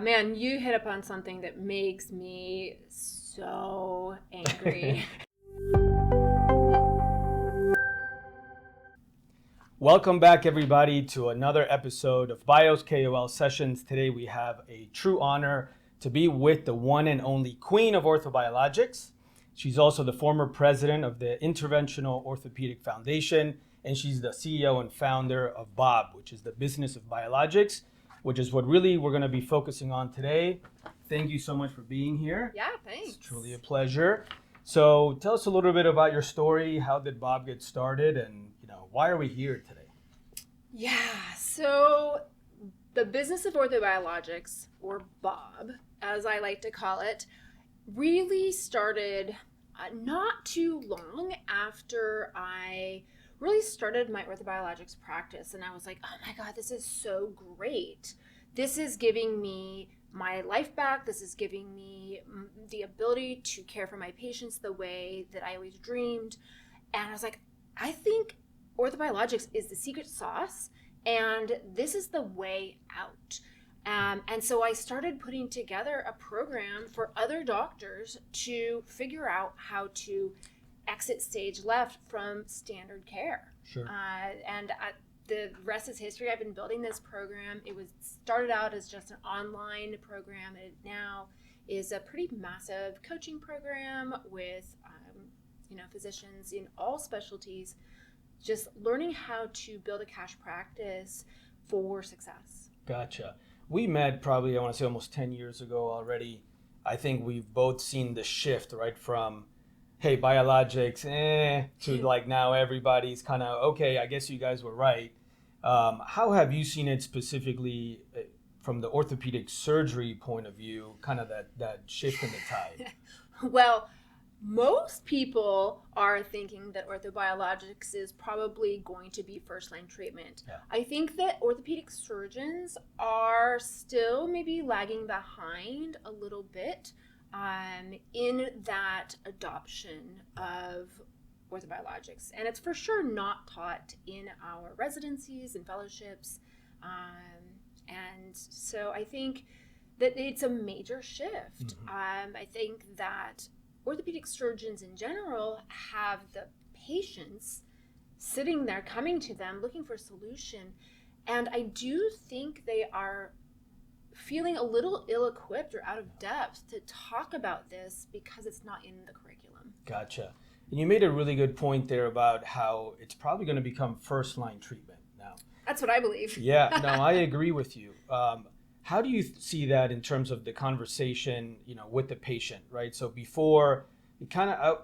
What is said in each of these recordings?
Man, you hit upon something that makes me so angry. Welcome back, everybody, to another episode of KOL Sessions. Today we have a true honor to be with the one and only queen of orthobiologics. She's also the former president of the Interventional Orthopedic Foundation, and she's the CEO and founder of BOB, which is the Business of Biologics, which is what really we're going to be focusing on today. Thank you so much for being here. Yeah, thanks. It's truly a pleasure. So tell us a little bit about your story. How did BOB get started, and why are we here today? Yeah, so the Business of Orthobiologics, or BOB, as I like to call it, really started not too long after I really started my orthobiologics practice. And I was like, oh my God, this is so great. This is giving me my life back. This is giving me the ability to care for my patients the way that I always dreamed. And I was like, I think orthobiologics is the secret sauce, and this is the way out. And so I started putting together a program for other doctors to figure out how to exit stage left from standard care. Sure. The rest is history. I've been building this program. It was started out as just an online program, and it now is a pretty massive coaching program with physicians in all specialties, just learning how to build a cash practice for success. Gotcha. We met probably, I want to say almost 10 years ago already. I think we've both seen the shift, right, from, hey, biologics, to like now everybody's kind of, okay, I guess you guys were right. How have you seen it specifically from the orthopedic surgery point of view, kind of that shift in the tide? Well, most people are thinking that orthobiologics is probably going to be first-line treatment. Yeah. I think that orthopedic surgeons are still maybe lagging behind a little bit in that adoption of orthobiologics. And it's for sure not taught in our residencies and fellowships. And so I think that it's a major shift. Mm-hmm. I think that orthopedic surgeons in general have the patients sitting there coming to them looking for a solution, and I do think they are feeling a little ill-equipped or out of depth to talk about this because it's not in the curriculum. Gotcha. And you made a really good point there about how it's probably going to become first-line treatment now. That's what I believe. Yeah, no, I agree with you. How do you see that in terms of the conversation, with the patient, right? So before, it kind of,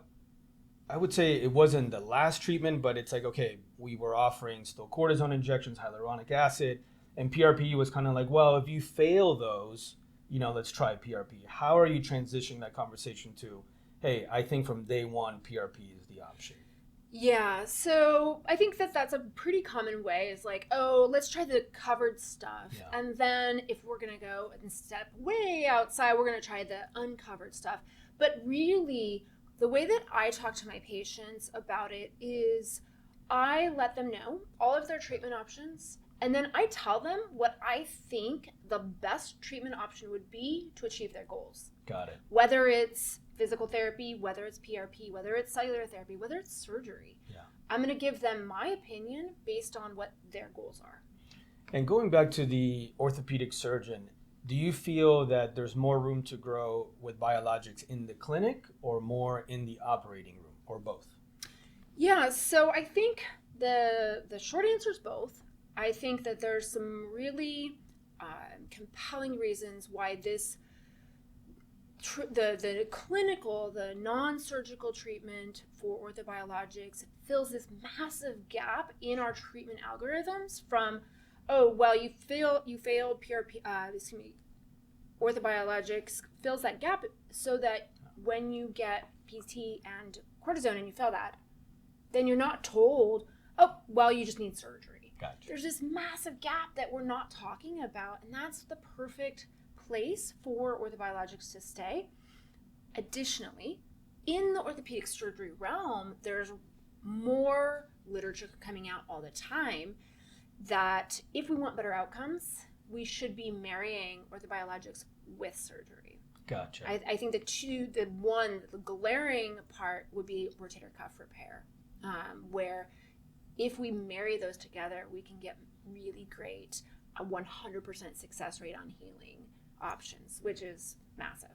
I would say it wasn't the last treatment, but it's like, okay, we were offering still cortisone injections, hyaluronic acid, and PRP was kind of like, well, if you fail those, let's try PRP. How are you transitioning that conversation to, hey, I think from day one, PRP is the option? Yeah, so I think that that's a pretty common way is like, oh, let's try the covered stuff. Yeah. And then if we're going to go and step way outside, we're going to try the uncovered stuff. But really, the way that I talk to my patients about it is I let them know all of their treatment options, and then I tell them what I think the best treatment option would be to achieve their goals. Got it. Whether it's physical therapy, whether it's PRP, whether it's cellular therapy, whether it's surgery. Yeah. I'm going to give them my opinion based on what their goals are. And going back to the orthopedic surgeon, do you feel that there's more room to grow with biologics in the clinic or more in the operating room, or both? Yeah, so I think the short answer is both. I think that there's some really compelling reasons why this the clinical, the non-surgical treatment for orthobiologics fills this massive gap in our treatment algorithms from, oh, well, you failed PRP, orthobiologics fills that gap so that when you get PT and cortisone and you fail that, then you're not told, oh, well, you just need surgery. Gotcha. There's this massive gap that we're not talking about, and that's the perfect place for orthobiologics to stay. Additionally, in the orthopedic surgery realm, there's more literature coming out all the time that if we want better outcomes, we should be marrying orthobiologics with surgery. Gotcha. I think the glaring part would be rotator cuff repair, where if we marry those together, we can get really great, a 100% success rate on healing options, which is massive.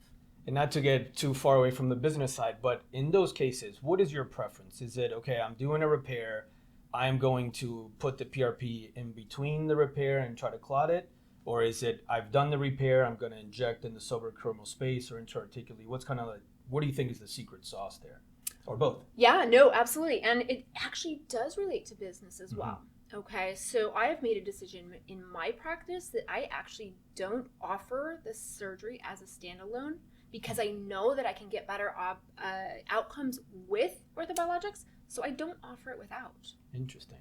And not to get too far away from the business side, but in those cases, what is your preference? Is it, okay, I'm doing a repair, I'm going to put the PRP in between the repair and try to clot it? Or is it, I've done the repair, I'm going to inject in the subarachnoid space or intra-articularly? What do you think is the secret sauce there? Or both? Yeah, no, absolutely. And it actually does relate to business as well. Okay, so I have made a decision in my practice that I actually don't offer the surgery as a standalone, because I know that I can get better outcomes with orthobiologics, so I don't offer it without. Interesting.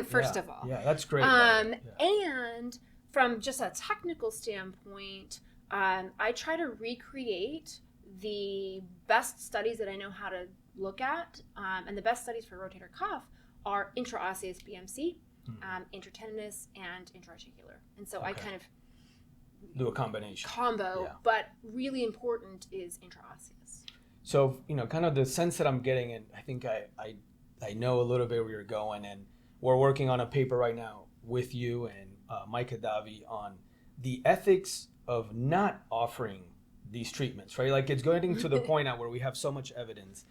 First of all. Yeah, that's great. And from just a technical standpoint, I try to recreate the best studies that I know how to look at, and the best studies for rotator cuff are intraosseous BMC, intratendinous, and intraarticular. And so I kind of do a combination. But really important is intraosseous. So, kind of the sense that I'm getting, and I think I know a little bit where you're going, and we're working on a paper right now with you and Mike Adavi on the ethics of not offering these treatments, right? Like, it's getting to the point now where we have so much evidence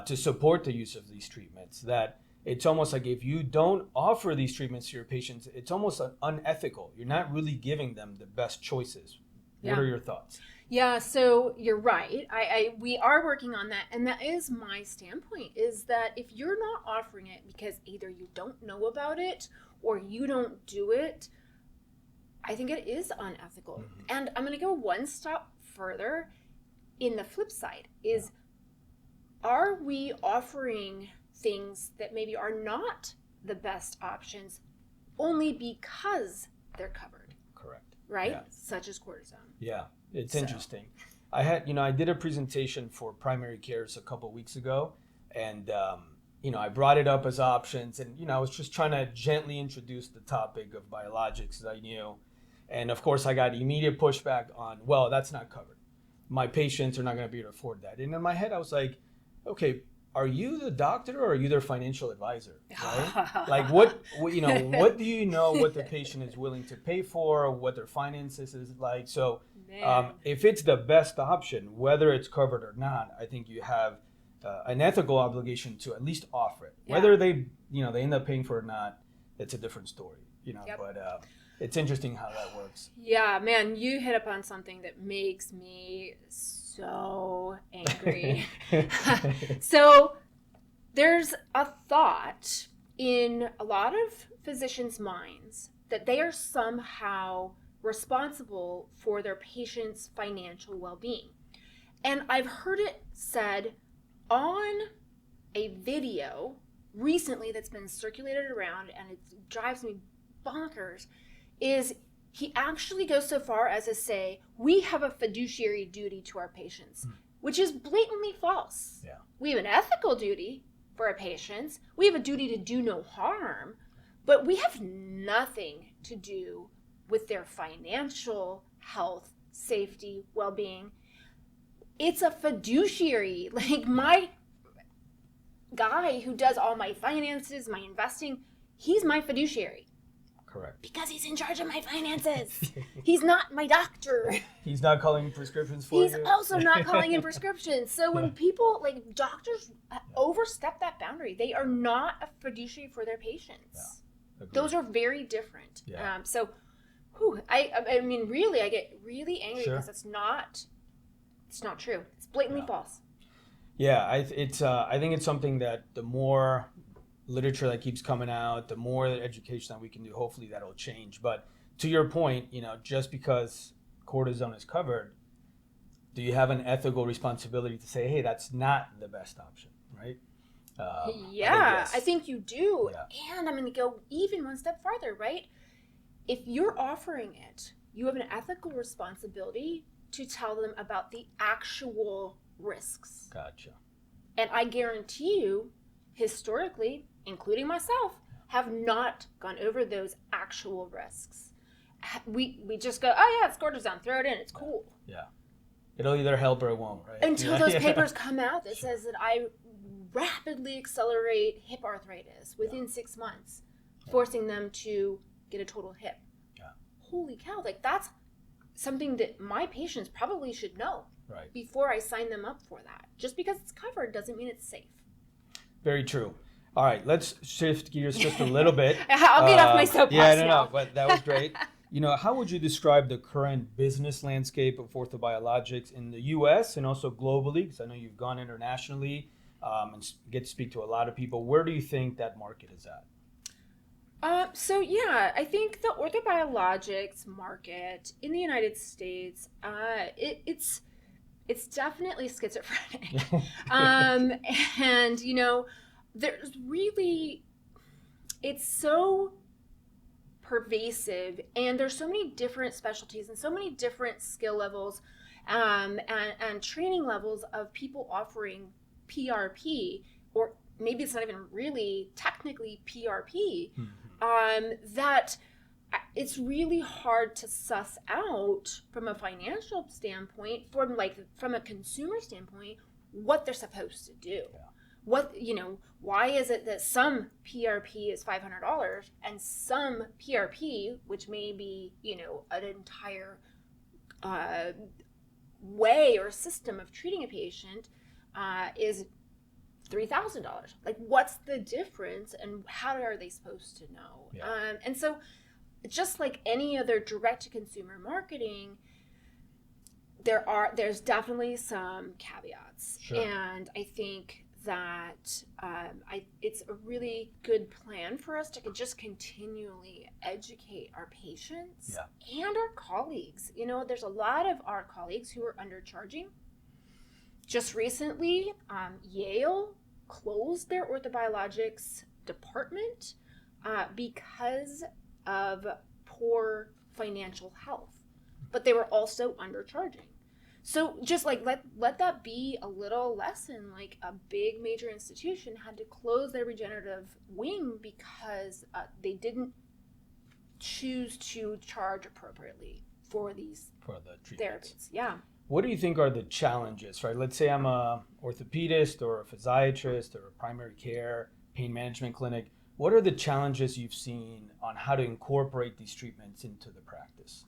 to support the use of these treatments that it's almost like if you don't offer these treatments to your patients, it's almost unethical. You're not really giving them the best choices. What are your thoughts? Yeah, so you're right. We are working on that. And that is my standpoint, is that if you're not offering it because either you don't know about it or you don't do it, I think it is unethical. And I'm going to go one step further. In the flip side is, are we offering things that maybe are not the best options only because they're covered? Correct. Right? Yeah. Such as cortisone. Yeah, it's interesting. I did a presentation for primary cares a couple of weeks ago, and I brought it up as options, and I was just trying to gently introduce the topic of biologics as I knew. And of course I got immediate pushback on, well, that's not covered. My patients are not going to be able to afford that. And in my head I was like, okay, are you the doctor or are you their financial advisor? Right? Like what do you know what the patient is willing to pay for, or what their finances is like? So if it's the best option, whether it's covered or not, I think you have an ethical obligation to at least offer it. Yeah. Whether they end up paying for it or not, it's a different story. But it's interesting how that works. Yeah, man, you hit upon something that makes me so angry. So there's a thought in a lot of physicians' minds that they are somehow responsible for their patients' financial well-being. And I've heard it said on a video recently that's been circulated around, and it drives me bonkers, is he actually goes so far as to say, we have a fiduciary duty to our patients, which is blatantly false. Yeah. We have an ethical duty for our patients. We have a duty to do no harm, but we have nothing to do with their financial health, safety, well-being. It's a fiduciary. Like, my guy who does all my finances, my investing, he's my fiduciary. Correct. Because he's in charge of my finances. He's not my doctor. He's not calling prescriptions for you. He's also not calling in prescriptions. So when people, like doctors, overstep that boundary, they are not a fiduciary for their patients. Yeah. Those are very different. Yeah. I mean, really, I get really angry because it's not true. It's blatantly false. Yeah, I think it's something that the more literature that keeps coming out, the more education that we can do, hopefully that'll change. But to your point, just because cortisone is covered, do you have an ethical responsibility to say, hey, that's not the best option, right? I think you do. Yeah. And I'm going to go even one step farther, right? If you're offering it, you have an ethical responsibility to tell them about the actual risks. Gotcha. And I guarantee you, historically, including myself, have not gone over those actual risks. we just go, oh yeah, it's cortisone, throw it in, it's cool. Yeah. It'll either help or it won't, right? Until those papers come out that says that I rapidly accelerate hip arthritis within 6 months, forcing them to get a total hip. Yeah. Holy cow, like that's something that my patients probably should know before I sign them up for that. Just because it's covered doesn't mean it's safe. Very true. All right, let's shift gears just a little bit. I'll get off my soapbox now. No, but that was great. How would you describe the current business landscape of orthobiologics in the U.S. and also globally? Because I know you've gone internationally and get to speak to a lot of people. Where do you think that market is at? I think the orthobiologics market in the United States, it's definitely schizophrenic. And there's really, it's so pervasive, and there's so many different specialties and so many different skill levels and training levels of people offering PRP, or maybe it's not even really technically PRP, that it's really hard to suss out from a financial standpoint, from a consumer standpoint, what they're supposed to do. Yeah. Why is it that some PRP is $500 and some PRP, which may be, an entire way or system of treating a patient, is $3,000? Like, what's the difference, and how are they supposed to know? Yeah. And so, just like any other direct-to-consumer marketing, there's definitely some caveats. Sure. And I think that it's a really good plan for us to just continually educate our patients and our colleagues. There's a lot of our colleagues who are undercharging. Just recently, Yale closed their orthobiologics department because of poor financial health, but they were also undercharging. So just let that be a little lesson. Like, a big major institution had to close their regenerative wing because they didn't choose to charge appropriately for the therapies. Yeah. What do you think are the challenges, right? Let's say I'm a orthopedist or a physiatrist or a primary care pain management clinic. What are the challenges you've seen on how to incorporate these treatments into the practice?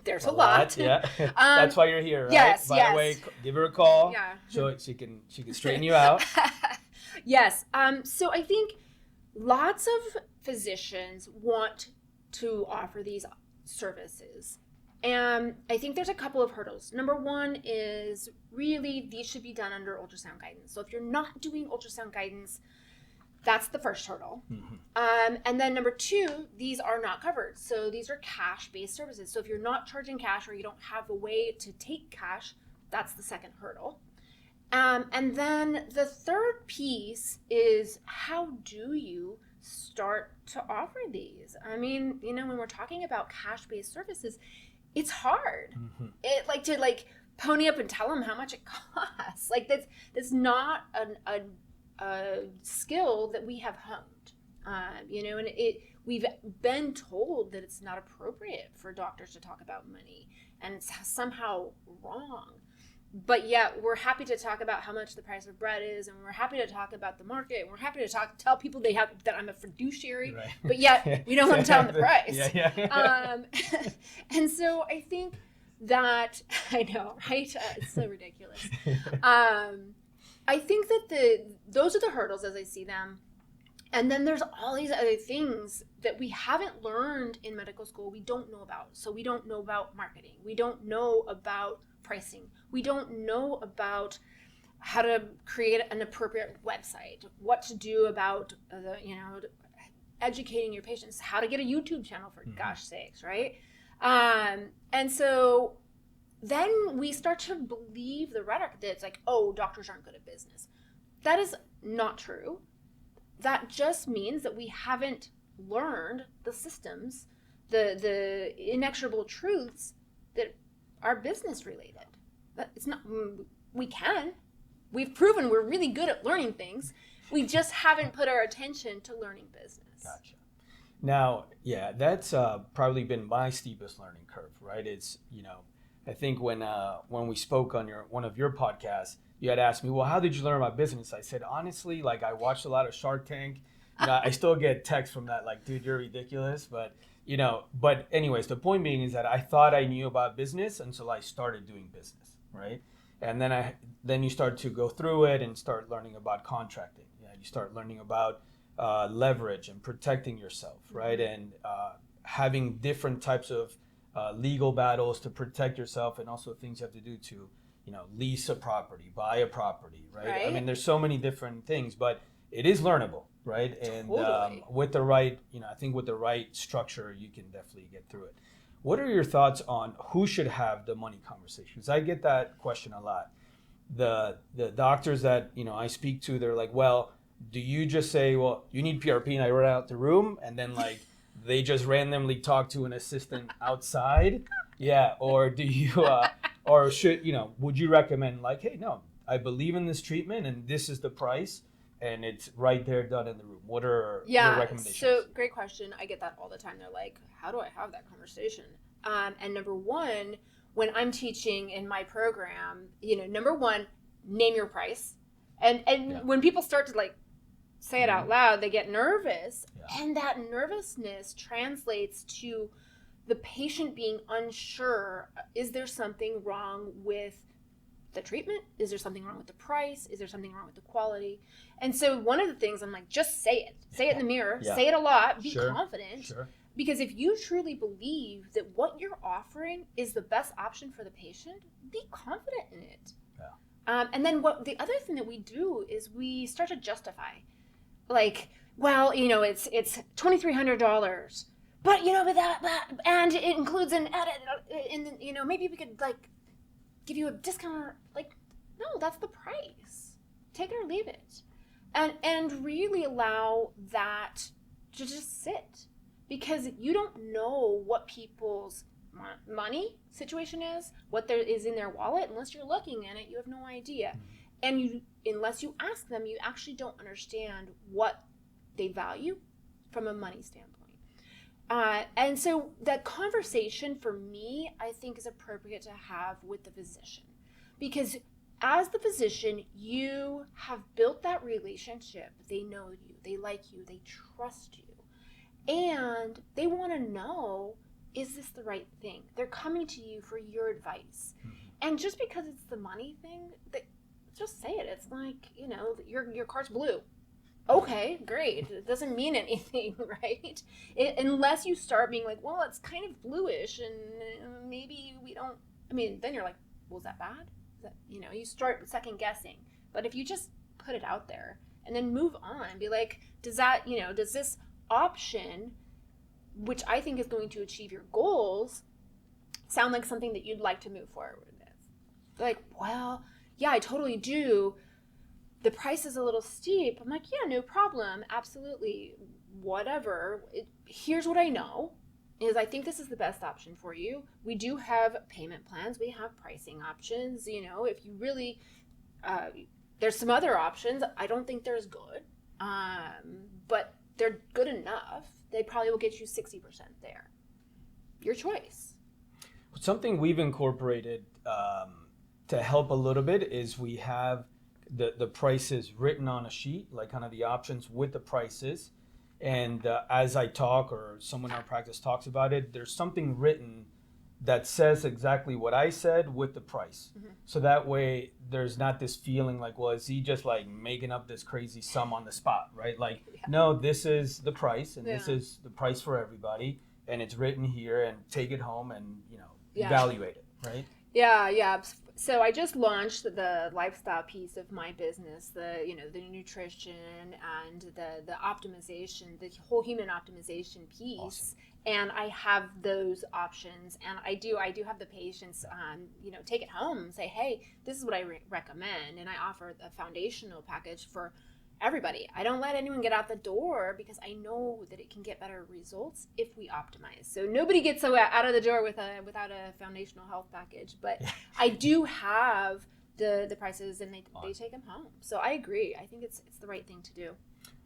There's a lot. Yeah. That's why you're here, right? Yes. By the way, give her a call. Yeah. So she can straighten you out. Yes. So I think lots of physicians want to offer these services. And I think there's a couple of hurdles. Number one is really these should be done under ultrasound guidance. So if you're not doing ultrasound guidance, that's the first hurdle. Mm-hmm. And then number two, these are not covered. So these are cash-based services. So if you're not charging cash or you don't have a way to take cash, that's the second hurdle. And then the third piece is, how do you start to offer these? I mean, when we're talking about cash-based services, it's hard. Mm-hmm. To pony up and tell them how much it costs. That's not a skill that we have honed, and we've been told that it's not appropriate for doctors to talk about money, and it's somehow wrong. But yet we're happy to talk about how much the price of bread is, and we're happy to talk about the market, and we're happy to tell people that I'm a fiduciary, right. But yet we don't want to tell them the price. Yeah. And so I think that, I know, right? It's so ridiculous. I think that those are the hurdles as I see them. And then there's all these other things that we haven't learned in medical school we don't know about. So we don't know about marketing. We don't know about pricing. We don't know about how to create an appropriate website, what to do about educating your patients, how to get a YouTube channel, for gosh sakes, right? And so then we start to believe the rhetoric that it's like, oh, doctors aren't good at business. That is not true. That just means that we haven't learned the systems, the inexorable truths that are business related. But it's not, we've proven we're really good at learning things. We just haven't put our attention to learning business. Gotcha. Now, yeah, that's probably been my steepest learning curve, right? It's, I think when we spoke on one of your podcasts, you had asked me, well, how did you learn about business? I said, honestly, like I watched a lot of Shark Tank. I still get texts from that, like, dude, you're ridiculous. But anyways, the point being is that I thought I knew about business until I started doing business, right? And then you start to go through it and start learning about contracting. You start learning about leverage and protecting yourself, right? And having different types of legal battles to protect yourself, and also things you have to do to, lease a property, buy a property, right? I mean, there's so many different things, but it is learnable, right? And Totally. with the right, I think with the right structure, you can definitely get through it. What are your thoughts on who should have the money conversations? I get that question a lot. The doctors that I speak to, they're like, well, do you just say, well, you need PRP, and I run out the room, and then like they just randomly talk to an assistant outside? Yeah. Or do you, or should, would you recommend like, hey, no, I believe in this treatment and this is the price and it's right there done in the room? What are your recommendations? So great question. I get that all the time. They're like, how do I have that conversation? And number one, when I'm teaching in my program, number one, name your price. And when people start to like say it out loud, they get nervous. Yeah. And that nervousness translates to the patient being unsure. Is there something wrong with the treatment? Is there something wrong with the price? Is there something wrong with the quality? And so one of the things I'm like, just say it. Say it in the mirror. Yeah. Say it a lot. Be confident. Sure. Because if you truly believe that what you're offering is the best option for the patient, be confident in it. Yeah. And then the other thing that we do is we start to justify. Like, well, it's $2,300, but that and it includes an edit, and maybe we could like give you a discount. Like, no, that's the price. Take it or leave it, and really allow that to just sit, because you don't know what people's money situation is, what there is in their wallet, unless you're looking at it. You have no idea. And unless you ask them, you actually don't understand what they value from a money standpoint. And so that conversation for me, I think, is appropriate to have with the physician. Because as the physician, you have built that relationship. They know you, they like you, they trust you. And they want to know, is this the right thing? They're coming to you for your advice. Mm-hmm. And just because it's the money thing, just say it. It's like, your car's blue. Okay, great. It doesn't mean anything, right? Unless you start being like, well, it's kind of bluish and maybe we don't, then you're like, well, is that bad? Is that, you start second guessing. But if you just put it out there and then move on and be like, does this option, which I think is going to achieve your goals, sound like something that you'd like to move forward with? Like, well, yeah, I totally do. The price is a little steep. I'm like, yeah, no problem. Absolutely. Whatever. Here's what I know is I think this is the best option for you. We do have payment plans. We have pricing options. If you really, there's some other options. I don't think they're as good, but they're good enough. They probably will get you 60% there. Your choice. Something we've incorporated to help a little bit is we have the prices written on a sheet, like kind of the options with the prices. And as I talk or someone in our practice talks about it, there's something written that says exactly what I said with the price. Mm-hmm. So that way there's not this feeling like, well, is he just like making up this crazy sum on the spot, right? Like, no, this is the price and this is the price for everybody. And it's written here, and take it home and, evaluate it, right? Yeah. So I just launched the lifestyle piece of my business, the nutrition and the optimization, the whole human optimization piece. Awesome. And I have those options, and I do have the patients, take it home and say, hey, this is what I recommend. And I offer a foundational package for everybody. I don't let anyone get out the door because I know that it can get better results if we optimize. So nobody gets out of the door without a foundational health package. But I do have the prices, and they take them home. So I agree. I think it's the right thing to do.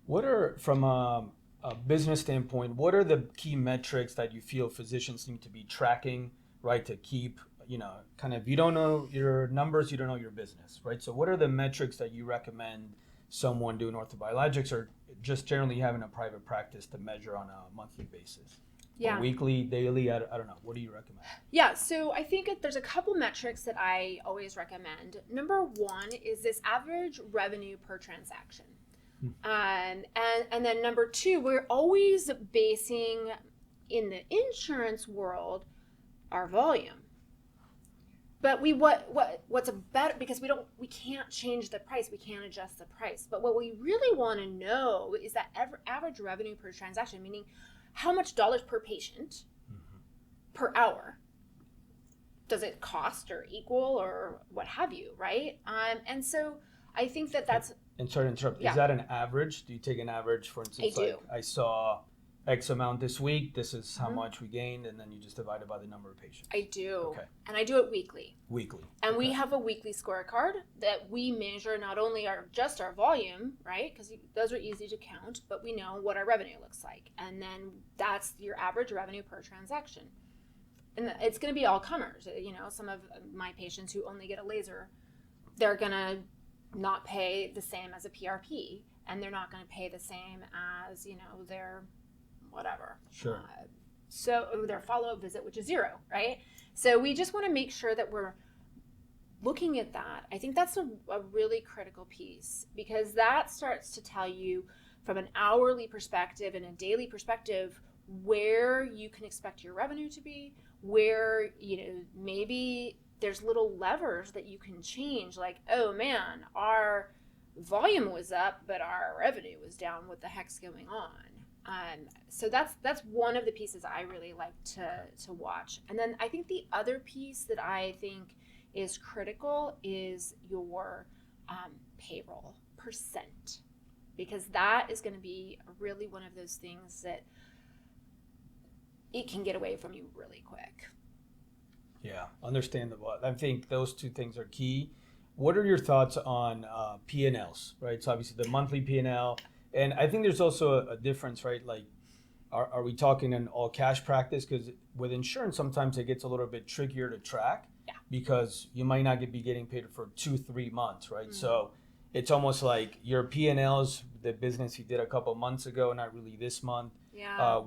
What are, from a a business standpoint, what are the key metrics that you feel physicians need to be tracking, right, to keep, kind of, if you don't know your numbers, you don't know your business, right? So what are the metrics that you recommend someone doing orthobiologics or just generally having a private practice to measure on a monthly basis? Yeah. Or weekly, daily, I don't know. What do you recommend? Yeah, so I think there's a couple metrics that I always recommend. Number one is this average revenue per transaction. And then number two, we're always basing in the insurance world our volume. But what's a better, because we can't change the price, we can't adjust the price. But what we really want to know is that average revenue per transaction, meaning how much dollars per patient per hour does it cost or equal or what have you, right? And so I think that's... And sorry to interrupt, Yeah. Is that an average? Do you take an average, for instance, I do. like I saw X amount this week, this is how much we gained, and then you just divide it by the number of patients? I do. Okay. And I do it weekly. Weekly. And Okay. we have a weekly scorecard that we measure not only just our volume, right? Because those are easy to count, but we know what our revenue looks like. And then that's your average revenue per transaction. And it's going to be all comers. Some of my patients who only get a laser, they're going to not pay the same as a PRP, and they're not going to pay the same as, their whatever. Sure. So their follow-up visit, which is zero, right? So we just want to make sure that we're looking at that. I think that's a really critical piece, because that starts to tell you from an hourly perspective and a daily perspective where you can expect your revenue to be, where, maybe there's little levers that you can change, like, oh man, our volume was up, but our revenue was down. What the heck's going on? So that's one of the pieces I really like to watch. And then I think the other piece that I think is critical is your payroll percent, because that is going to be really one of those things that it can get away from you really quick. Yeah, understandable. I think those two things are key. What are your thoughts on P&Ls, right? So obviously the monthly P&L, and I think there's also a difference, right? Like, are we talking an all cash practice? Because with insurance, sometimes it gets a little bit trickier to track, because you might not be getting paid for 2-3 months, right? Mm-hmm. So it's almost like your P&Ls, the business you did a couple months ago, not really this month. Yeah.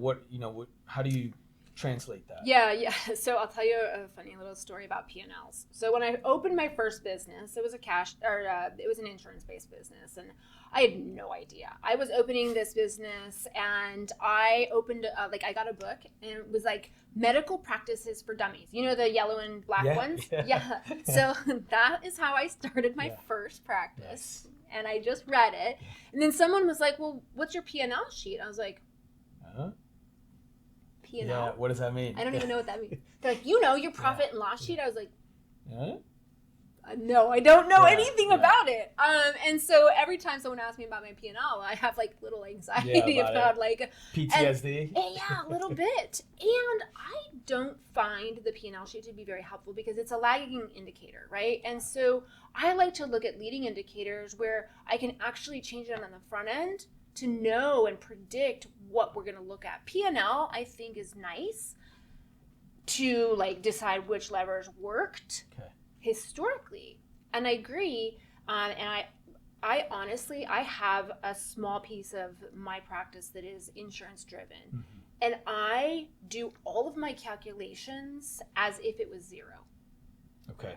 How do you translate that? Yeah. So I'll tell you a funny little story about P&Ls. So when I opened my first business, it was it was an insurance-based business, and I had no idea. I was opening this business, and I opened I got a book, and it was like medical practices for dummies. The yellow and black ones? Yeah. So that is how I started my first practice. Nice. And I just read it. And then someone was like, well, what's your P&L sheet? I was like, P&L? Yeah, what does that mean? I don't even know what that means. They're like, your profit and loss sheet? I was like, no, I don't know anything about it. And so every time someone asks me about my P&L, I have like little anxiety about like PTSD. A little bit. And I don't find the P&L sheet to be very helpful, because it's a lagging indicator, right? And so I like to look at leading indicators where I can actually change it on the front end to know and predict what we're going to look at. P&L, I think, is nice to like decide which levers worked historically. And I agree. And I honestly, I have a small piece of my practice that is insurance driven. Mm-hmm. And I do all of my calculations as if it was zero. Okay.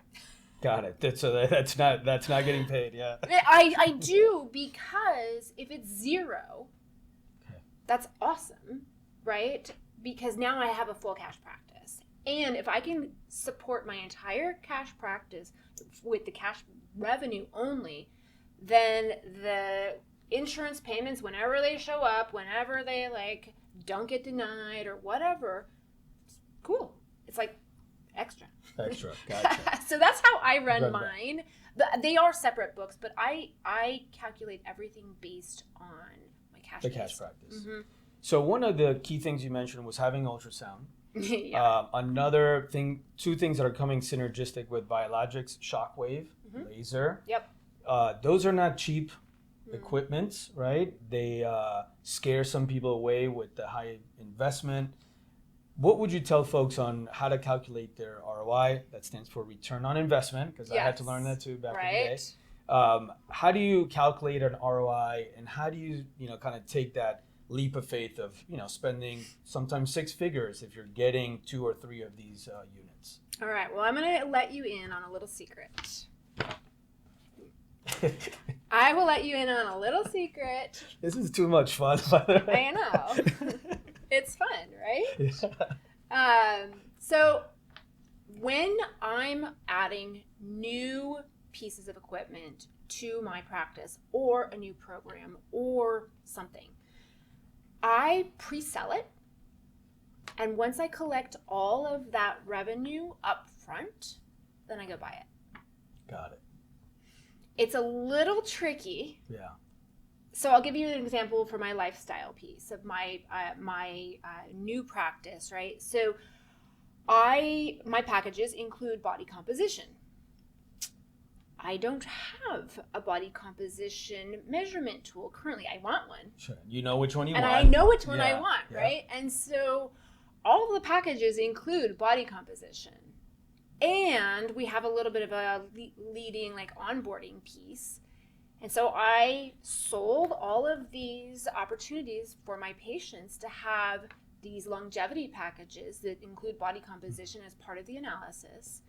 Got it. So that's not getting paid. Yeah. I do, because if it's zero, that's awesome, right? Because now I have a full cash practice, and if I can support my entire cash practice with the cash revenue only, then the insurance payments, whenever they show up, whenever they like don't get denied or whatever, it's cool. It's like extra. Gotcha. So that's how I run mine. They are separate books, but I calculate everything based on my cash cash practice. Mm-hmm. So one of the key things you mentioned was having ultrasound. Another thing, two things that are coming synergistic with biologics: shockwave, laser. Yep. Those are not cheap equipment, right? They scare some people away with the high investment. What would you tell folks on how to calculate their ROI? That stands for return on investment, because I had to learn that too back in the day. How do you calculate an ROI, and how do you, kind of take that leap of faith of, spending sometimes 6 figures if you're getting 2 or 3 of these units? All right. Well, I'm going to let you in on a little secret. I will let you in on a little secret. This is too much fun, by the way. I know. It's fun, right? Yeah. So when I'm adding new pieces of equipment to my practice or a new program or something, I pre-sell it. And once I collect all of that revenue up front, then I go buy it. Got it. It's a little tricky. Yeah. So I'll give you an example for my lifestyle piece of my new practice, right? So my packages include body composition. I don't have a body composition measurement tool currently. I want one. Sure. You know which one you want. And I know which one I want, right? And so all of the packages include body composition. And we have a little bit of a leading onboarding piece. And so I sold all of these opportunities for my patients to have these longevity packages that include body composition as part of the analysis.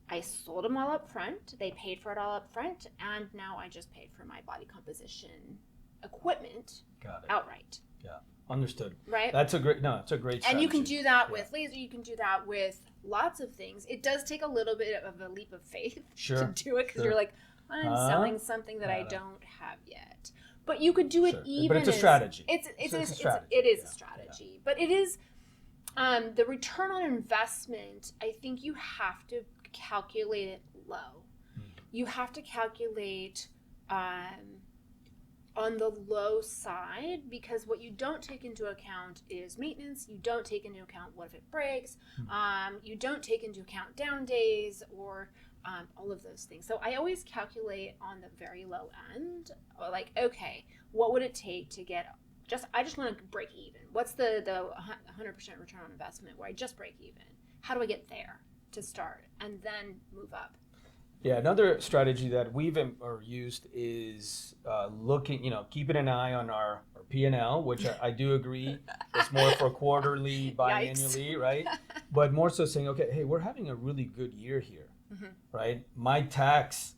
I sold them all up front. They paid for it all up front. And now I just paid for my body composition equipment outright. Yeah. Understood. Right? It's a great strategy. And you can do that with laser. You can do that with lots of things. It does take a little bit of a leap of faith to do it, because you're like, I'm selling something that I don't have yet. But you could do it even. But it's a strategy. It is a strategy. Yeah. But it is the return on investment. I think you have to calculate it low. You have to calculate on the low side, because what you don't take into account is maintenance. You don't take into account what if it breaks. You don't take into account down days or all of those things. So I always calculate on the very low end, okay, what would it take to get I just want to break even. What's the 100% return on investment where I just break even? How do I get there to start and then move up? Yeah, another strategy that we've used is keeping an eye on our P&L, which I do agree is more for quarterly, biannually, right? But more so saying, okay, hey, we're having a really good year here, right? My tax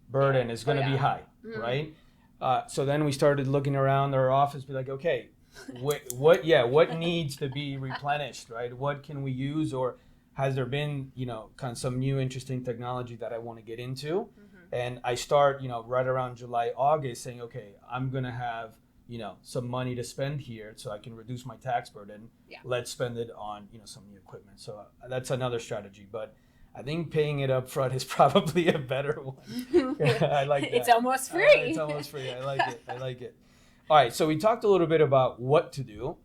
burden is going to be high, right? So then we started looking around our office, be like, okay, what needs to be replenished, right? What can we use, or has there been, kind of some new interesting technology that I want to get into? And I start, right around July, August saying, okay, I'm going to have, some money to spend here so I can reduce my tax burden. Yeah. Let's spend it on, some new equipment. So that's another strategy. But I think paying it up front is probably a better one. I like that. It's almost free. It's almost free. I like it. All right. So we talked a little bit about what to do.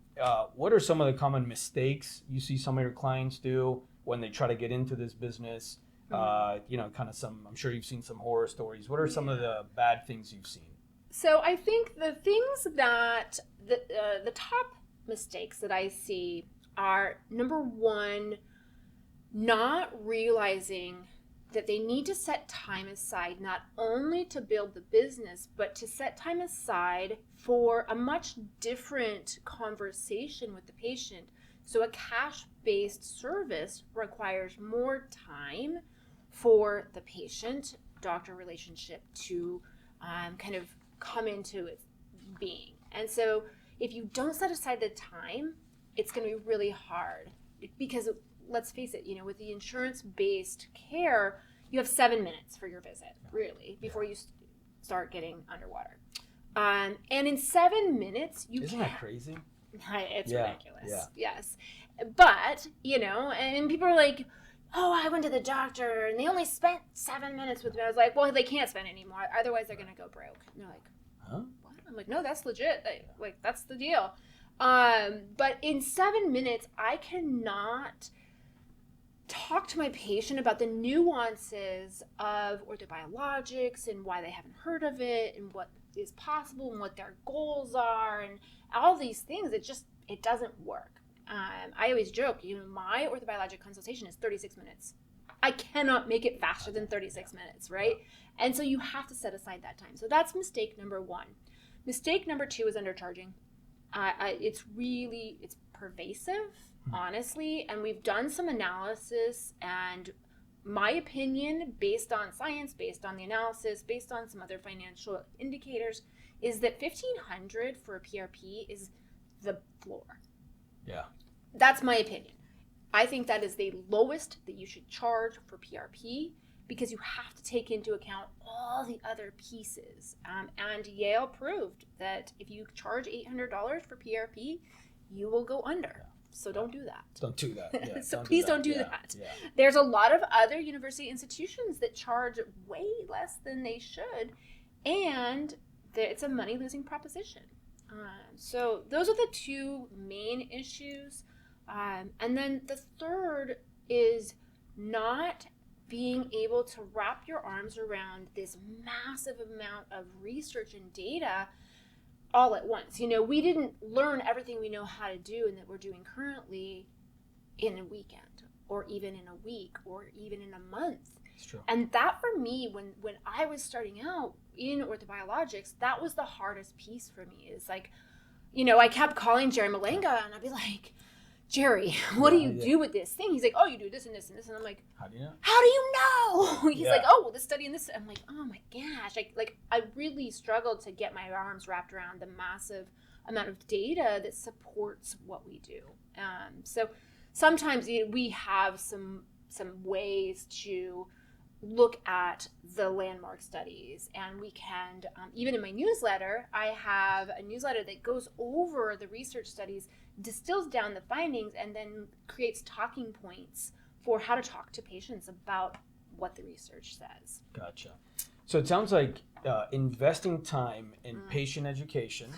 What are some of the common mistakes you see some of your clients do when they try to get into this business? Kind of I'm sure you've seen some horror stories. What are some of the bad things you've seen? So I think the things that the top mistakes that I see are, number one, not realizing that they need to set time aside not only to build the business, but to set time aside for a much different conversation with the patient. So a cash-based service requires more time for the patient-doctor relationship to kind of come into its being. And so if you don't set aside the time, it's going to be really hard, because let's face it, with the insurance-based care, you have 7 minutes for your visit, really, before you start getting underwater. And in 7 minutes, Isn't that crazy? It's ridiculous. Yeah. Yes. But, and people are like, oh, I went to the doctor and they only spent 7 minutes with me. I was like, well, they can't spend anymore. Otherwise, they're going to go broke. And they're like, huh? What? I'm like, no, that's legit. That's the deal. But in 7 minutes, I cannot talk to my patient about the nuances of orthobiologics and why they haven't heard of it and what is possible and what their goals are and all these things, it doesn't work. I always joke, my orthobiologic consultation is 36 minutes. I cannot make it faster than 36 minutes, right? And so you have to set aside that time. So that's mistake number one. Mistake number two is undercharging. It's pervasive, honestly, and we've done some analysis, and my opinion, based on science, based on the analysis, based on some other financial indicators, is that $1,500 for a PRP is the floor. Yeah. That's my opinion. I think that is the lowest that you should charge for PRP, because you have to take into account all the other pieces. And Yale proved that if you charge $800 for PRP, you will go under. So don't do that. Don't do that. Yeah, so please don't do that. that. Yeah. There's a lot of other university institutions that charge way less than they should, and it's a money-losing proposition. So those are the two main issues. And then the third is not being able to wrap your arms around this massive amount of research and data all at once. We didn't learn everything we know how to do and that we're doing currently in a weekend, or even in a week, or even in a month. It's true. And that, for me, when I was starting out in orthobiologics, that was the hardest piece for me. It's like, I kept calling Jerry Malenga, and I'd be like, Jerry, what do you do with this thing? He's like, oh, you do this and this and this. And I'm like, how do you know? How do you know? He's like, oh, well, this study and this. I'm like, oh my gosh. I really struggled to get my arms wrapped around the massive amount of data that supports what we do. So sometimes we have some ways to look at the landmark studies, and we can, even in my newsletter, I have a newsletter that goes over the research studies, distills down the findings, and then creates talking points for how to talk to patients about what the research says. Gotcha. So it sounds like investing time in patient education,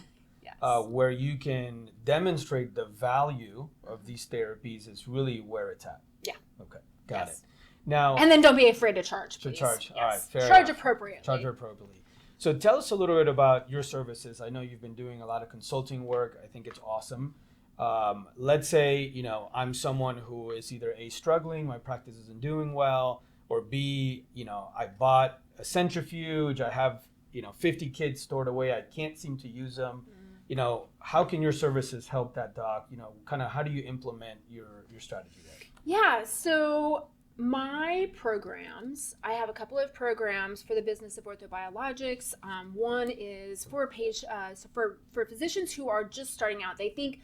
yes. Where you can demonstrate the value of these therapies, is really where it's at. Yeah. Okay, got yes. it. Now, and then don't be afraid to charge, please. Yes. All right, fair Charge enough. appropriately. Charge appropriately. So tell us a little bit about your services. I know you've been doing a lot of consulting work. I think it's awesome. Let's say, I'm someone who is either A, struggling, my practice isn't doing well, or B, I bought a centrifuge, I have, 50 kids stored away, I can't seem to use them. How can your services help that doc? Kind of how do you implement your strategy there? Yeah, so my programs, I have a couple of programs for the Business of Orthobiologics. One is for for physicians who are just starting out. They think,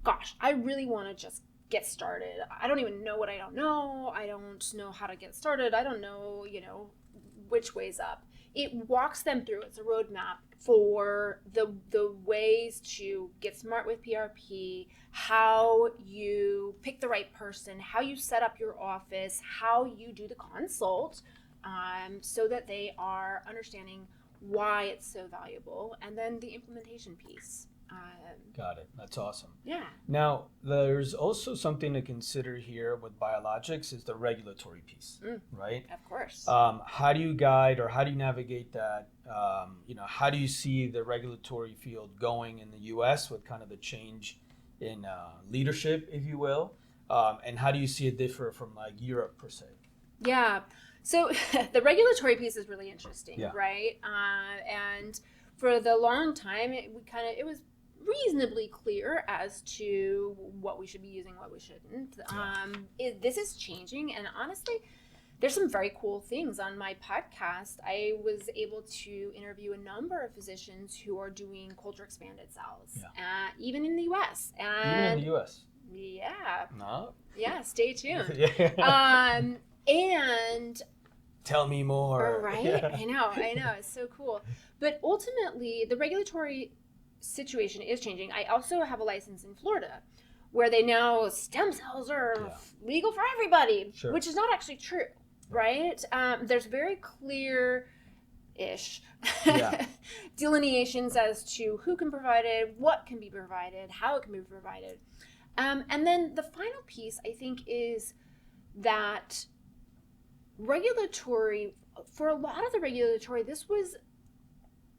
gosh, I really want to just get started. I don't even know what I don't know. I don't know how to get started. I don't know, which way's up. It walks them through. It's a roadmap for the ways to get smart with PRP, how you pick the right person, how you set up your office, how you do the consult, so that they are understanding why it's so valuable, and then the implementation piece. Got it. That's awesome. Yeah. Now, there's also something to consider here with biologics is the regulatory piece, right? Of course. How do you guide, or how do you navigate that? How do you see the regulatory field going in the U.S. with kind of the change in leadership, if you will? And how do you see it differ from like Europe per se? Yeah. So the regulatory piece is really interesting, Yeah. right? And for the long time, it was reasonably clear as to what we should be using, what we shouldn't. This is changing, and honestly, there's some very cool things. On my podcast, I was able to interview a number of physicians who are doing culture expanded cells, even in the U.S. Even in the U.S.? Yeah. No? Yeah, stay tuned. Yeah. And tell me more. Right? Yeah. I know. It's so cool. But ultimately, the regulatory situation is changing. I also have a license in Florida where they know stem cells are legal for everybody, which is not actually true, right? There's very clear-ish delineations as to who can provide it, what can be provided, how it can be provided. And then the final piece, I think, is that regulatory, for a lot of the regulatory, this was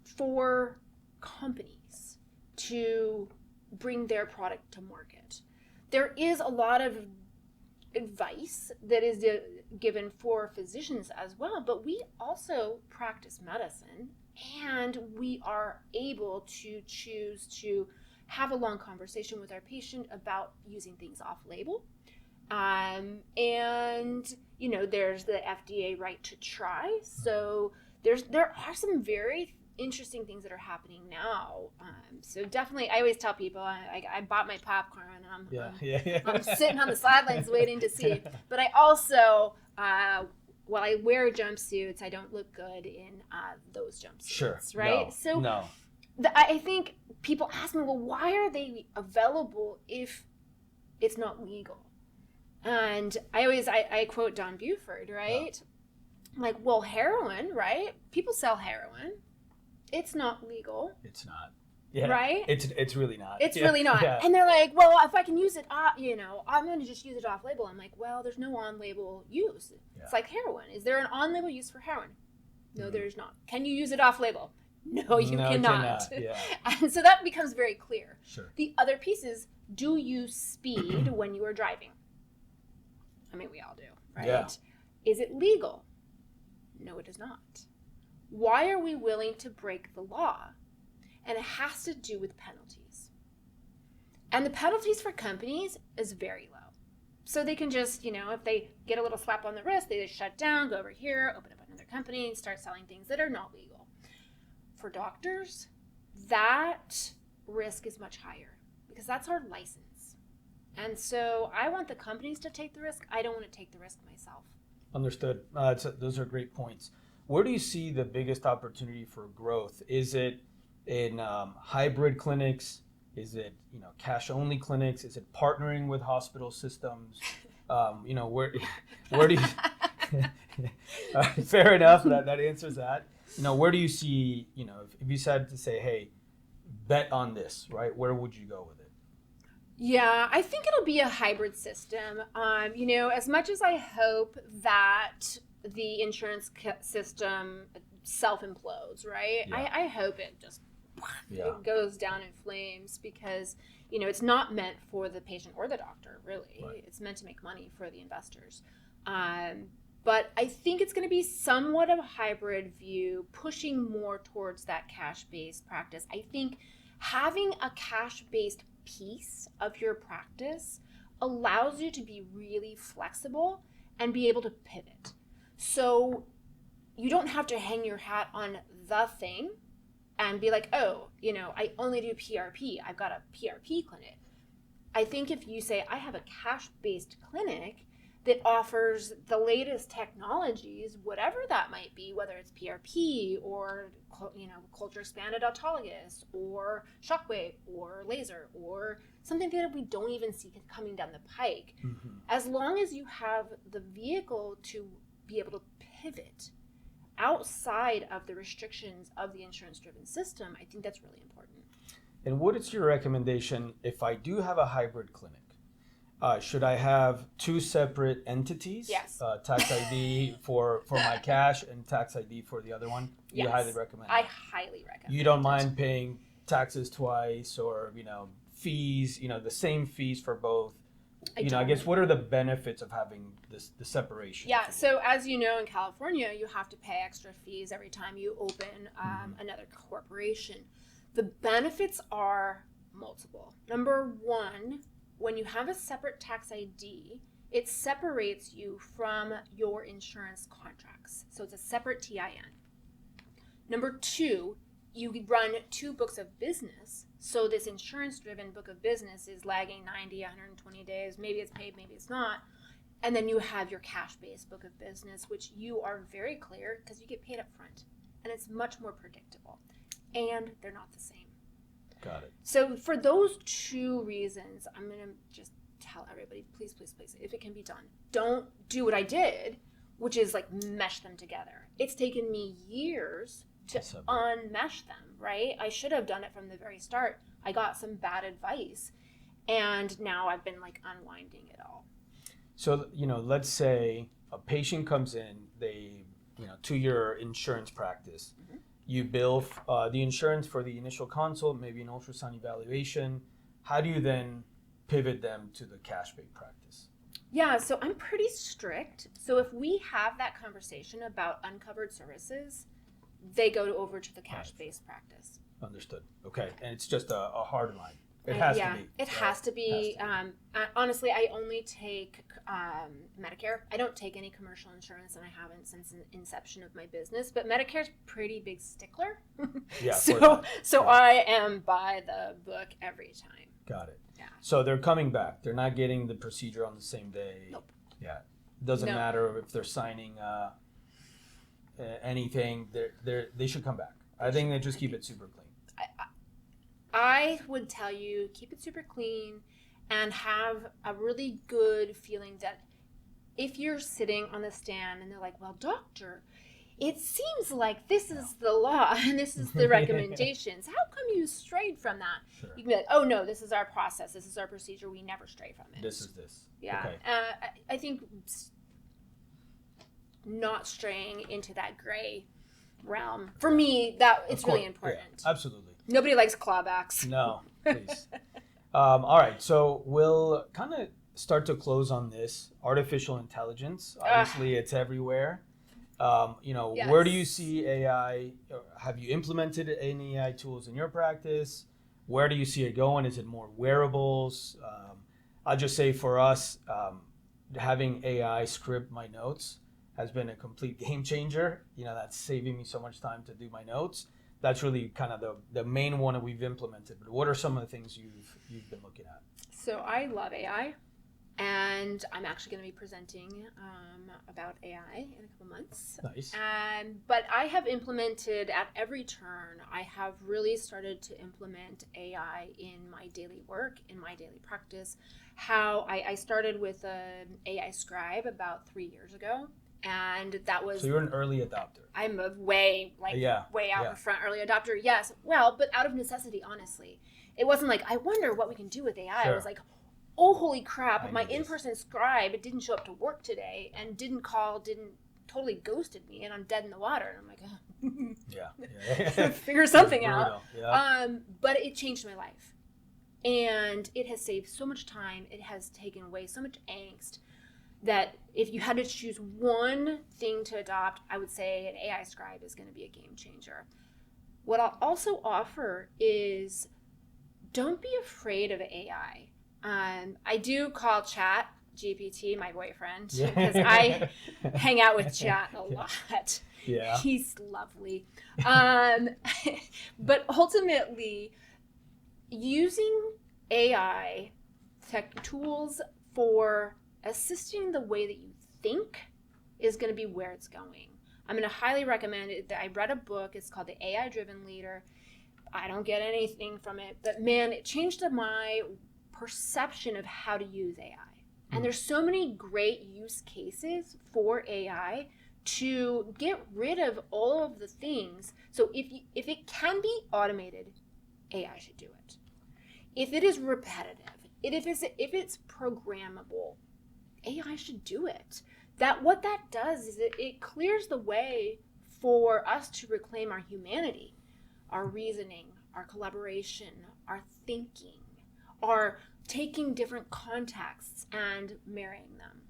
for companies to bring their product to market. There is a lot of advice that is given for physicians as well, but we also practice medicine, and we are able to choose to have a long conversation with our patient about using things off label. And there's the FDA right to try. So there are some very interesting things that are happening now. So definitely, I always tell people I bought my popcorn and I'm sitting on the sidelines waiting to see. But I also, while I wear jumpsuits, I don't look good in those jumpsuits. Sure. Right. No. So no. I think people ask me, well, why are they available if it's not legal? And I quote Don Buford, right? Yeah. Like, well, heroin, right? People sell heroin. It's not legal. It's not. Yeah. Right? It's really not. It's really not. Yeah. And they're like, well, if I can use it, I'm going to just use it off label. I'm like, well, there's no on label use. Yeah. It's like heroin. Is there an on label use for heroin? No, there's not. Can you use it off label? No, you cannot. Yeah. And so that becomes very clear. Sure. The other piece is, do you speed when you are driving? I mean, we all do, right? Yeah. Is it legal? No, it is not. Why are we willing to break the law? And it has to do with penalties. And the penalties for companies is very low. So they can just, if they get a little slap on the wrist, they just shut down, go over here, open up another company, and start selling things that are not legal. For doctors, that risk is much higher because that's our license. And so I want the companies to take the risk. I don't want to take the risk myself. Understood. Those are great points. Where do you see the biggest opportunity for growth? Is it in hybrid clinics? Is it cash only clinics? Is it partnering with hospital systems? Where do you? Fair enough. That answers that. Where do you see? If you said to say, hey, bet on this, right? Where would you go with it? Yeah, I think it'll be a hybrid system. As much as I hope that the insurance system self-implodes, right? Yeah. I hope it just it goes down in flames because, it's not meant for the patient or the doctor, really. Right. It's meant to make money for the investors. But I think it's going to be somewhat of a hybrid view, pushing more towards that cash-based practice. I think having a cash-based piece of your practice allows you to be really flexible and be able to pivot. So you don't have to hang your hat on the thing and be like, I only do PRP. I've got a PRP clinic. I think if you say, I have a cash-based clinic that offers the latest technologies, whatever that might be, whether it's PRP or, culture expanded autologous or shockwave or laser or something that we don't even see coming down the pike. Mm-hmm. As long as you have the vehicle to be able to pivot outside of the restrictions of the insurance-driven system, I think that's really important. And what is your recommendation if I do have a hybrid clinic? Should I have two separate entities? Yes. Tax ID for my cash and tax ID for the other one? Yes. You highly recommend it? I highly recommend You don't mind paying taxes twice or, fees, the same fees for both? I guess what are the benefits of having the separation? Yeah, so as you know, in California, you have to pay extra fees every time you open another corporation. The benefits are multiple. Number one, when you have a separate tax ID, it separates you from your insurance contracts. So it's a separate TIN. Number two, you run two books of business. So this insurance-driven book of business is lagging 90, 120 days. Maybe it's paid, maybe it's not. And then you have your cash-based book of business, which you are very clear because you get paid up front. And it's much more predictable. And they're not the same. Got it. So for those two reasons, I'm going to just tell everybody, please, please, please, if it can be done, don't do what I did, which is like mesh them together. It's taken me years to unmesh them, right? I should have done it from the very start. I got some bad advice, and now I've been like unwinding it all. So, let's say a patient comes in, to your insurance practice. Mm-hmm. You bill the insurance for the initial consult, maybe an ultrasound evaluation. How do you then pivot them to the cash-based practice? Yeah, so I'm pretty strict. So if we have that conversation about uncovered services, they go over to the cash-based practice. Understood. Okay, and it's just a hard line. It has to be. It has to be. Honestly, I only take Medicare. I don't take any commercial insurance, and I haven't since the inception of my business. But Medicare's pretty big stickler. Yeah. So I am by the book every time. Got it. Yeah. So they're coming back. They're not getting the procedure on the same day. Nope. Yeah. It doesn't matter if they're signing anything. They should come back. I think they just keep it super clean. I would tell you, keep it super clean and have a really good feeling that if you're sitting on the stand and they're like, well, doctor, it seems like this is the law and this is the recommendations. How come you strayed from that? Sure. You can be like, oh, no, this is our process. This is our procedure. We never stray from it. This is this. Yeah. Okay. I think not straying into that gray realm, for me, it's really important. Yeah, absolutely. Nobody likes clawbacks. No, please. All right, so we'll kind of start to close on this. Artificial intelligence, obviously it's everywhere. Yes. Where do you see AI? Have you implemented any AI tools in your practice? Where do you see it going? Is it more wearables? I'll just say for us, having AI script my notes has been a complete game changer. That's saving me so much time to do my notes. That's really kind of the main one that we've implemented. But what are some of the things you've been looking at? So I love AI, and I'm actually going to be presenting about AI in a couple months. Nice. But I have implemented at every turn. I have really started to implement AI in my daily work, in my daily practice. How I started with an AI scribe about 3 years ago. And that was. So you're an early adopter. I'm a way out in front early adopter. Yes. Well, but out of necessity, honestly. It wasn't like, I wonder what we can do with AI. Sure. I was like, oh, holy crap. My in-person scribe didn't show up to work today and didn't totally ghosted me. And I'm dead in the water. And I'm like, oh. Yeah. Figure something out. Yeah. But it changed my life. And it has saved so much time. It has taken away so much angst. That if you had to choose one thing to adopt, I would say an AI scribe is going to be a game changer. What I'll also offer is don't be afraid of AI. I do call Chat GPT my boyfriend because I hang out with Chat a lot. Yeah. He's lovely. But ultimately, using AI tech tools for assisting the way that you think is going to be where it's going. I'm going to highly recommend it. I read a book. It's called The AI Driven Leader. I don't get anything from it, but man, it changed my perception of how to use AI. And there's so many great use cases for AI to get rid of all of the things. So if it can be automated, AI should do it. If it is repetitive, if it's programmable, AI should do it. What that does is it clears the way for us to reclaim our humanity, our reasoning, our collaboration, our thinking, our taking different contexts and marrying them.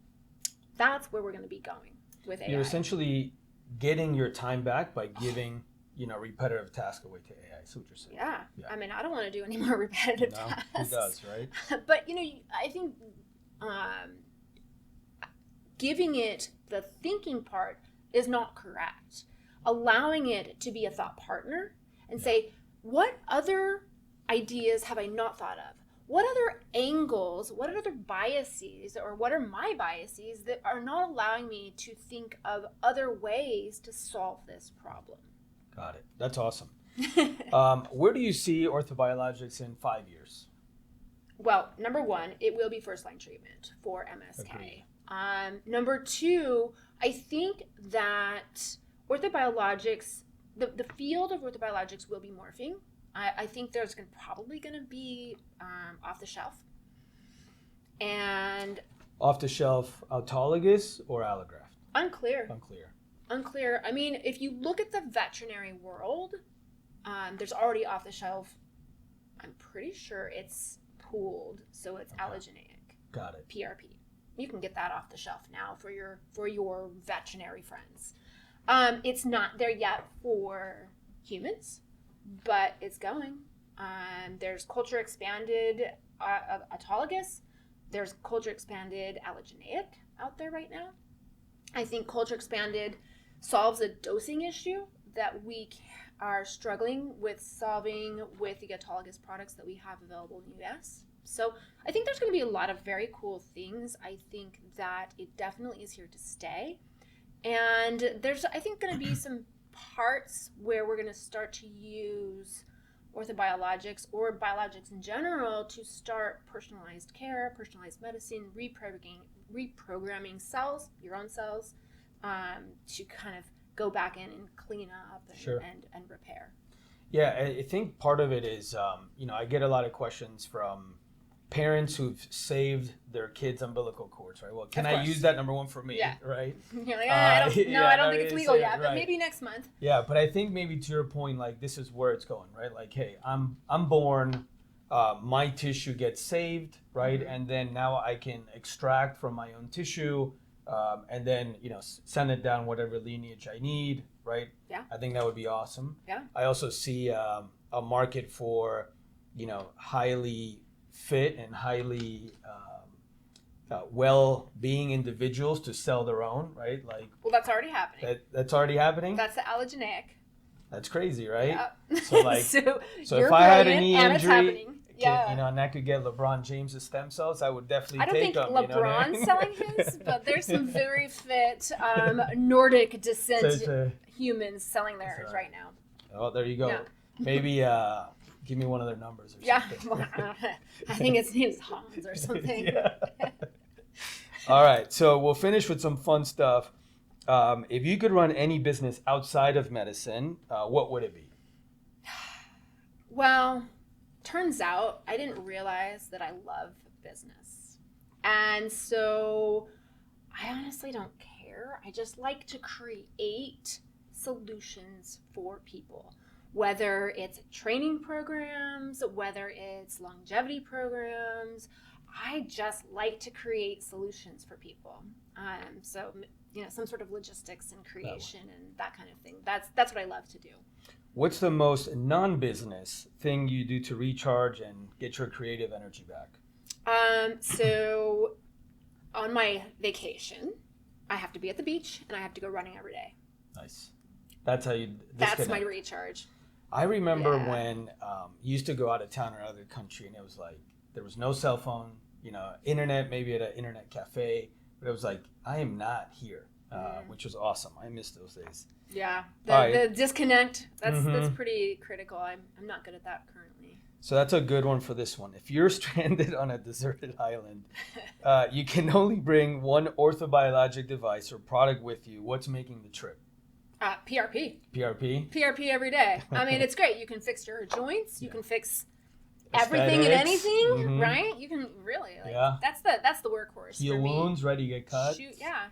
That's where we're going to be going with AI. You're essentially getting your time back by giving repetitive tasks away to AI. So what you're saying. Yeah. I mean, I don't want to do any more repetitive tasks. Who does, right? But I think giving it the thinking part is not correct. Allowing it to be a thought partner and say, what other ideas have I not thought of? What other angles, what other biases, or what are my biases that are not allowing me to think of other ways to solve this problem? Got it. That's awesome. Where do you see orthobiologics in 5 years? Well, number one, it will be first-line treatment for MSK. Agreed. Number two, I think that orthobiologics, the field of orthobiologics will be morphing. I think there's probably going to be off the shelf. And off-the-shelf autologous or allograft? Unclear. Unclear. I mean, if you look at the veterinary world, there's already off-the-shelf. I'm pretty sure it's pooled, so it's allogeneic. Got it. PRP. You can get that off the shelf now for your veterinary friends. It's not there yet for humans, but it's going. There's culture expanded autologous. There's culture expanded allogeneic out there right now. I think culture expanded solves a dosing issue that we are struggling with solving with the autologous products that we have available in the US. So I think there's going to be a lot of very cool things. I think that it definitely is here to stay. And there's, I think, going to be some parts where we're going to start to use orthobiologics or biologics in general to start personalized care, personalized medicine, reprogramming cells, your own cells, to kind of go back in and clean up and repair. Yeah, I think part of it is, I get a lot of questions from parents who've saved their kids' umbilical cords, right? Well, can I use that, number one, for me, right? You're like, I don't think it's legal yet, but maybe next month. Yeah, but I think maybe to your point, like, this is where it's going, right? Like, hey, I'm born, my tissue gets saved, right? Mm-hmm. And then now I can extract from my own tissue, and then, send it down whatever lineage I need, right? Yeah. I think that would be awesome. Yeah. I also see a market for, highly fit and highly well-being individuals to sell their own, right? Like, well, that's already happening. That's already happening? That's the allogeneic. That's crazy, right? Yeah. So, like, so if I had a knee injury, yeah. And I could get LeBron James' stem cells, I would definitely take them. I don't think LeBron's selling his, but there's some very fit Nordic descent humans selling theirs right now. Oh, there you go. Yeah. Maybe give me one of their numbers or something. Well, I think his name's Hans or something. Yeah. All right, so we'll finish with some fun stuff. If you could run any business outside of medicine, what would it be? Well, turns out I didn't realize that I love business. And so I honestly don't care. I just like to create solutions for people, whether it's training programs, whether it's longevity programs. I just like to create solutions for people. So, some sort of logistics and creation and that kind of thing. That's what I love to do. What's the most non-business thing you do to recharge and get your creative energy back? So on my vacation, I have to be at the beach and I have to go running every day. Nice. That's how you disconnect. That's my recharge. I remember when you used to go out of town or other country, and it was like there was no cell phone, internet, maybe at an internet cafe, but it was like, I am not here, which was awesome. I miss those days. Yeah, the disconnect, that's pretty critical. I'm not good at that currently. So that's a good one for this one. If you're stranded on a deserted island, you can only bring one orthobiologic device or product with you. What's making the trip? PRP. PRP? PRP every day. I mean, it's great. You can fix your joints. You can fix everything and anything, right? You can really, that's the workhorse. Heal wounds, ready to get cut. Shoot, yeah.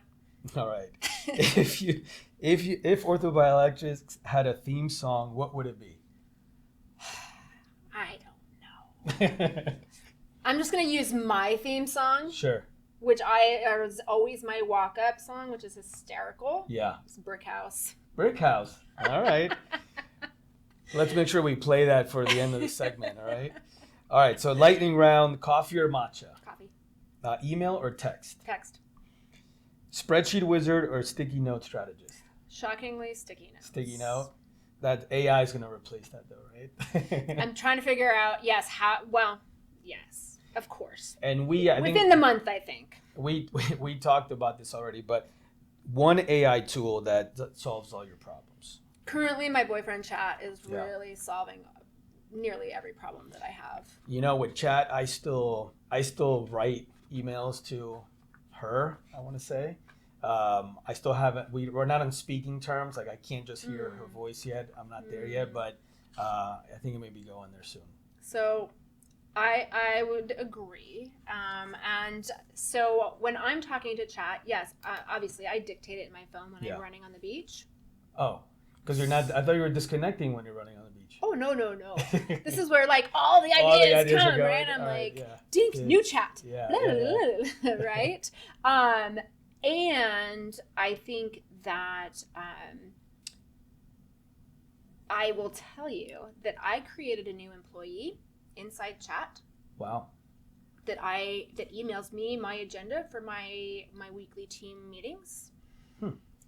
All right. If Orthobiologics had a theme song, what would it be? I don't know. I'm just gonna use my theme song. Sure. Which is always my walk-up song, which is hysterical. Yeah. It's Brick House. Brick House. All right. Let's make sure we play that for the end of the segment, all right? All right, so lightning round, coffee or matcha? Coffee. Email or text? Text. Spreadsheet wizard or sticky note strategist? Shockingly, sticky notes. Sticky note? That AI is going to replace that though, right? I'm trying to figure out, yes, of course. And within the month, I think. We talked about this already, but one AI tool that solves all your problems. Currently, my boyfriend Chat is really solving nearly every problem that I have. With Chat, I still write emails to her, I want to say. I still haven't, we're not on speaking terms. Like, I can't just hear her voice yet. I'm not there yet, but I think it may be going there soon. So I would agree. And so when I'm talking to chat, yes, obviously I dictate it in my phone when I'm running on the beach. Oh, because you're not. I thought you were disconnecting when you're running on the beach. Oh, no. This is where like all the ideas come, right? I'm like, yeah. dink, new chat, Yeah, right? And I think that I will tell you that I created a new employee inside chat. Wow. That emails me my agenda for my weekly team meetings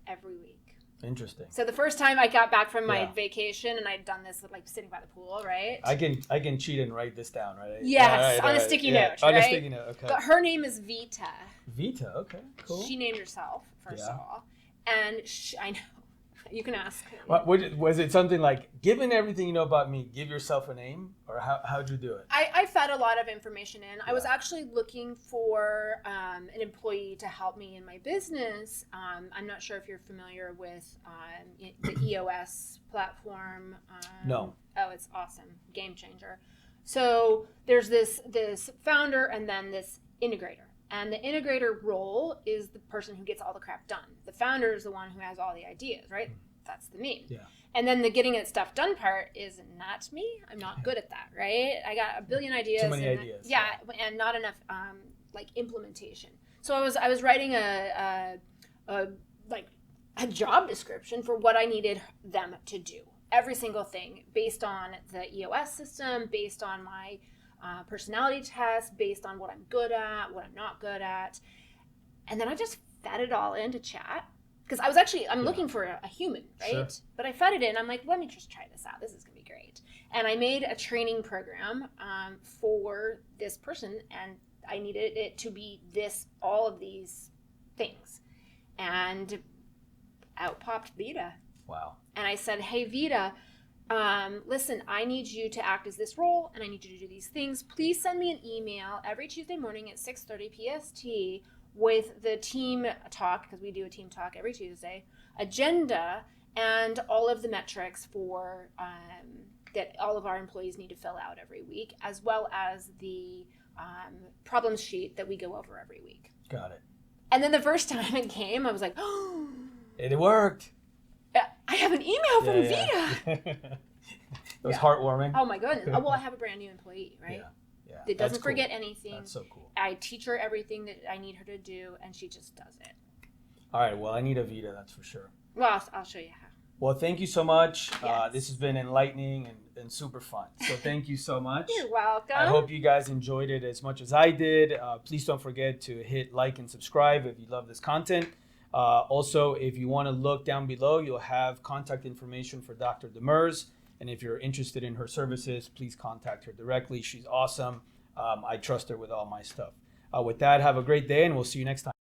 every week. Interesting. So the first time I got back from my vacation and I'd done this like sitting by the pool, right? I can cheat and write this down, right? Yes, on a sticky note, right? On a sticky note, okay. But her name is Vita. Vita, okay, cool. She named herself, first of all. And I know, you can ask. Was it something like, given everything you know about me, give yourself a name? Or how'd you do it? I fed a lot of information in. I was actually looking for an employee to help me in my business. I'm not sure if you're familiar with the EOS platform. No. Oh, it's awesome. Game changer. So there's this founder and then this integrator. And the integrator role is the person who gets all the crap done. The founder is the one who has all the ideas, right? That's the me. Yeah. And then the getting it stuff done part is not me. I'm not good at that, right? I got a billion ideas. Too many ideas. And not enough like implementation. So I was writing a job description for what I needed them to do. Every single thing based on the EOS system, based on my personality test, based on what I'm good at, what I'm not good at. And then I just fed it all into chat. Because I'm looking for a human, right? Sure. But I fed it in. I'm like, let me just try this out. This is going to be great. And I made a training program for this person. And I needed it to be all of these things. And out popped Vita. Wow. And I said, hey, Vita, listen, I need you to act as this role, and I need you to do these things. Please send me an email every Tuesday morning at 6:30 PST with the team talk, because we do a team talk every Tuesday, agenda, and all of the metrics for that all of our employees need to fill out every week, as well as the problem sheet that we go over every week. Got it. And then the first time it came, I was like, oh, it worked. I have an email from Vita. It was heartwarming. Oh my goodness. Well, I have a brand new employee, right? Yeah. That doesn't forget anything. That's so cool. I teach her everything that I need her to do, and she just does it. All right. Well, I need a Vita, that's for sure. Well, I'll show you how. Well, thank you so much. Yes. This has been enlightening and super fun. So thank you so much. You're welcome. I hope you guys enjoyed it as much as I did. Please don't forget to hit like and subscribe if you love this content. Also, if you want to look down below, you'll have contact information for Dr. DeMers. And if you're interested in her services, please contact her directly. She's awesome. I trust her with all my stuff. With that, have a great day, and we'll see you next time.